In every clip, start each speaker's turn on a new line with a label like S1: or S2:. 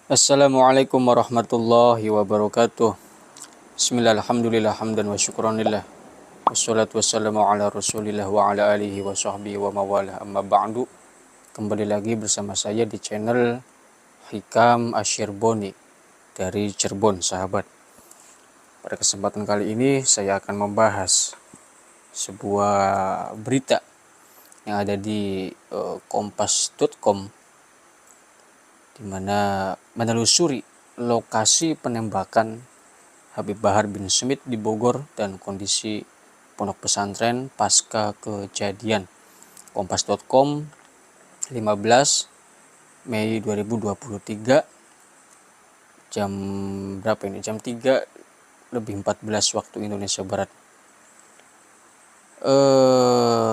S1: Assalamualaikum warahmatullahi wabarakatuh. Bismillah, alhamdulillah, hamdan wa syukranillah. Wassalatu wassalamu ala rasulillah wa ala alihi wa sahbihi wa mawalah, amma ba'du. Kembali lagi bersama saya di channel Hikam Asyirboni dari Cirebon, sahabat. Pada kesempatan kali ini saya akan membahas sebuah berita yang ada di kompas.com, di mana menelusuri lokasi penembakan Habib Bahar bin Smith di Bogor dan kondisi pondok pesantren pasca kejadian. Kompas.com 15 Mei 2023 jam berapa ini? Jam 3:14 waktu Indonesia Barat.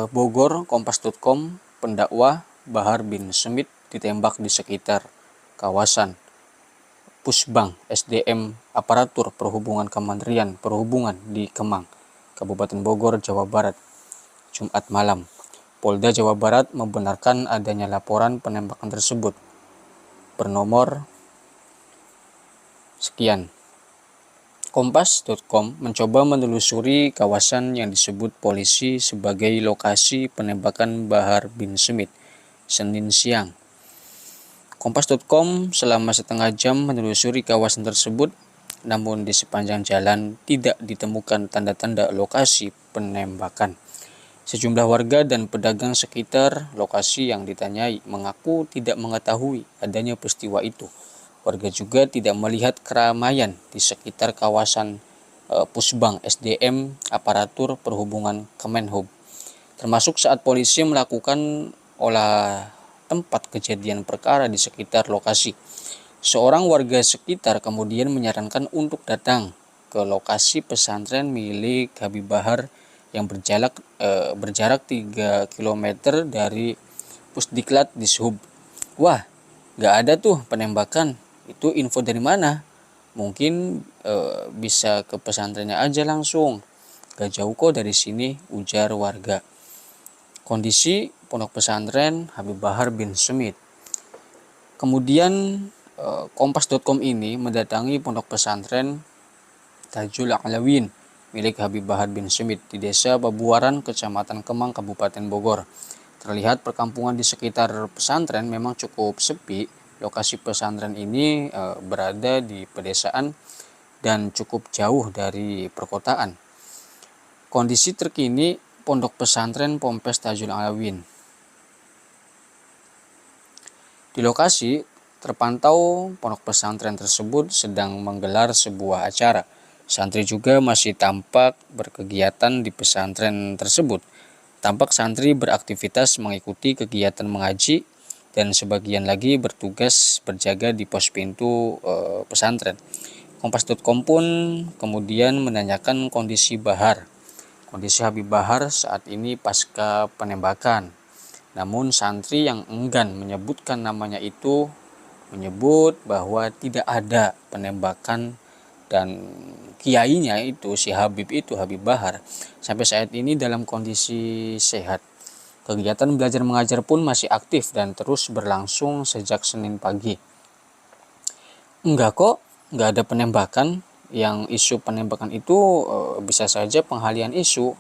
S1: Bogor, kompas.com, pendakwa Bahar bin Smith ditembak di sekitar kawasan Pusbang SDM Aparatur Perhubungan Kementerian Perhubungan di Kemang, Kabupaten Bogor, Jawa Barat, Jumat malam. Polda Jawa Barat membenarkan adanya laporan penembakan tersebut bernomor sekian. Kompas.com mencoba menelusuri kawasan yang disebut polisi sebagai lokasi penembakan Bahar bin Smith Senin siang. Kompas.com selama setengah jam menelusuri kawasan tersebut, namun di sepanjang jalan tidak ditemukan tanda-tanda lokasi penembakan. Sejumlah warga dan pedagang sekitar lokasi yang ditanyai mengaku tidak mengetahui adanya peristiwa itu. Warga juga tidak melihat keramaian di sekitar kawasan Pusbang SDM Aparatur Perhubungan Kemenhub, termasuk saat polisi melakukan olah tempat kejadian perkara di sekitar lokasi. Seorang warga sekitar kemudian menyarankan untuk datang ke lokasi pesantren milik Habib Bahar yang berjarak 3 km dari Pusdiklat Dishub. Wah, gak ada tuh penembakan. Itu info dari mana? Mungkin bisa ke pesantrennya aja langsung. Gak jauh kok dari sini, ujar warga. Kondisi pondok pesantren Habib Bahar bin Smith. Kemudian kompas.com ini mendatangi pondok pesantren Tajul Alawin milik Habib Bahar bin Smith di Desa Babuaran, Kecamatan Kemang, Kabupaten Bogor. Terlihat perkampungan di sekitar pesantren memang cukup sepi. Lokasi pesantren ini berada di pedesaan dan cukup jauh dari perkotaan. Kondisi terkini Pondok Pesantren Pompes Tajul Alawin. Di lokasi terpantau pondok pesantren tersebut sedang menggelar sebuah acara. Santri juga masih tampak berkegiatan di pesantren tersebut. Tampak santri beraktivitas mengikuti kegiatan mengaji dan sebagian lagi bertugas berjaga di pos pintu pesantren. Kompas.com pun kemudian menanyakan kondisi Bahar. Kondisi Habib Bahar saat ini pasca penembakan. Namun santri yang enggan menyebutkan namanya itu menyebut bahwa tidak ada penembakan dan kiainya itu, si Habib itu, Habib Bahar, sampai saat ini dalam kondisi sehat. Kegiatan belajar mengajar pun masih aktif dan terus berlangsung sejak Senin pagi. Enggak kok, enggak ada penembakan. Yang isu penembakan itu bisa saja penghalian isu.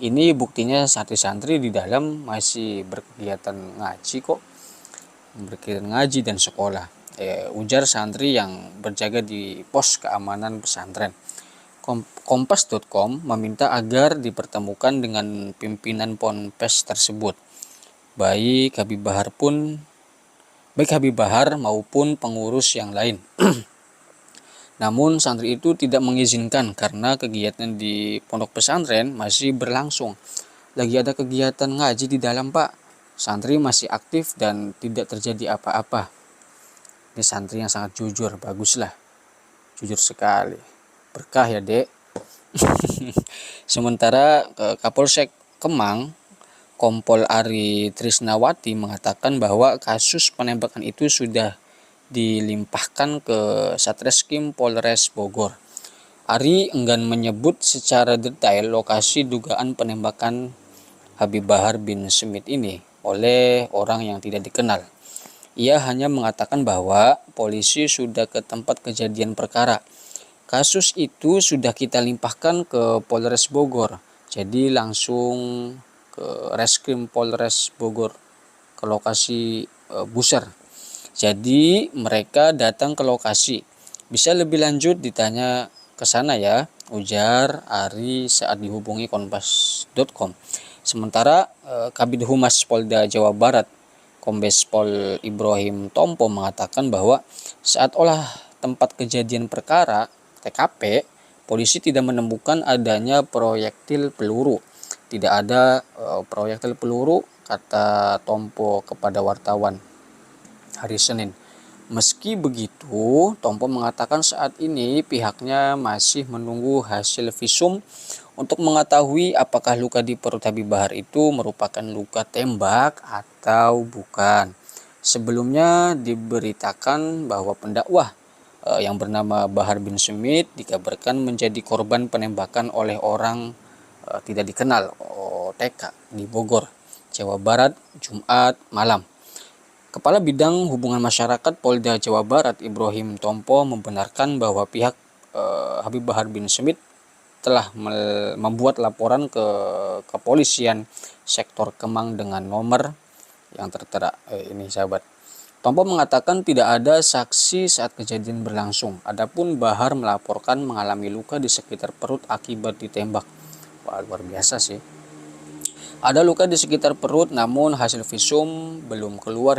S1: Ini buktinya santri-santri di dalam masih berkegiatan ngaji kok, berkegiatan ngaji dan sekolah. Ujar santri yang berjaga di pos keamanan pesantren. Kompas.com meminta agar dipertemukan dengan pimpinan ponpes tersebut. Baik Habib Bahar maupun pengurus yang lain. Namun santri itu tidak mengizinkan karena kegiatan di pondok pesantren masih berlangsung. Lagi ada kegiatan ngaji di dalam, Pak. Santri masih aktif dan tidak terjadi apa-apa. Ini santri yang sangat jujur, baguslah. Jujur sekali. Berkah ya, Dek. Sementara Kapolsek Kemang, Kompol Ari Trisnawati mengatakan bahwa kasus penembakan itu sudah dilimpahkan ke Satreskrim Polres Bogor. Ari enggan menyebut secara detail lokasi dugaan penembakan Habib Bahar bin Smith ini oleh orang yang tidak dikenal. Ia hanya mengatakan bahwa polisi sudah ke tempat kejadian perkara. Kasus itu sudah kita limpahkan ke Polres Bogor. Jadi langsung ke Reskrim Polres Bogor ke lokasi Buser. Jadi mereka datang ke lokasi. Bisa lebih lanjut ditanya ke sana ya, ujar Ari saat dihubungi kompas.com. Sementara Kabid Humas Polda Jawa Barat Kombes Pol Ibrahim Tompo mengatakan bahwa saat olah tempat kejadian perkara (TKP), polisi tidak menemukan adanya proyektil peluru. Tidak ada proyektil peluru, kata Tompo kepada wartawan hari Senin. Meski begitu, Tompo mengatakan saat ini pihaknya masih menunggu hasil visum untuk mengetahui apakah luka di perut Habib Bahar itu merupakan luka tembak atau bukan. Sebelumnya diberitakan bahwa pendakwah yang bernama Bahar bin Smith dikabarkan menjadi korban penembakan oleh orang tidak dikenal OTK di Bogor, Jawa Barat, Jumat malam. Kepala Bidang Hubungan Masyarakat Polda Jawa Barat Ibrahim Tompo membenarkan bahwa pihak Habib Bahar bin Smith telah membuat laporan ke kepolisian sektor Kemang dengan nomor yang tertera ini sahabat. Tompo mengatakan tidak ada saksi saat kejadian berlangsung. Adapun Bahar melaporkan mengalami luka di sekitar perut akibat ditembak. Wah, luar biasa sih. Ada luka di sekitar perut, namun hasil visum belum keluar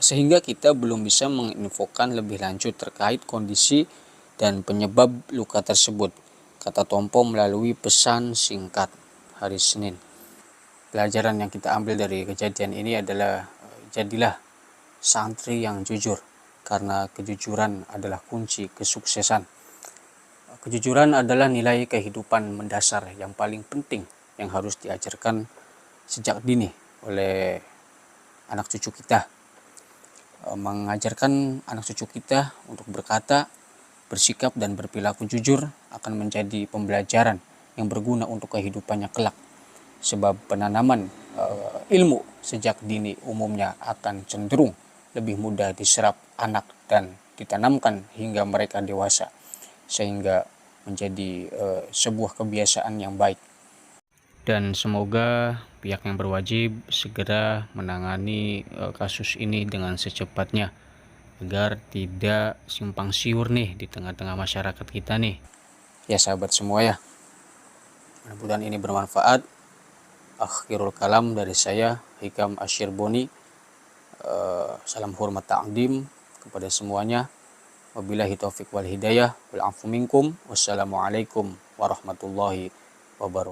S1: sehingga kita belum bisa menginfokan lebih lanjut terkait kondisi dan penyebab luka tersebut, kata Tompo melalui pesan singkat hari Senin. Pelajaran yang kita ambil dari kejadian ini adalah jadilah santri yang jujur, karena kejujuran adalah kunci kesuksesan. Kejujuran adalah nilai kehidupan mendasar yang paling penting yang harus diajarkan sejak dini oleh anak cucu kita. Mengajarkan anak cucu kita untuk berkata, bersikap dan berperilaku jujur akan menjadi pembelajaran yang berguna untuk kehidupannya kelak. Sebab penanaman ilmu sejak dini umumnya akan cenderung lebih mudah diserap anak dan ditanamkan hingga mereka dewasa, sehingga menjadi sebuah kebiasaan yang baik. Dan semoga pihak yang berwajib segera menangani kasus ini dengan secepatnya agar tidak simpang siur nih di tengah-tengah masyarakat kita nih. Ya sahabat semua ya, mudah-mudahan ini bermanfaat. Akhirul kalam dari saya Hikam Ashirboni. Salam hormat ta'zim kepada semuanya. Wabillahi taufiq wal hidayah wal afu minkum. Wassalamualaikum warahmatullahi wabarakatuh.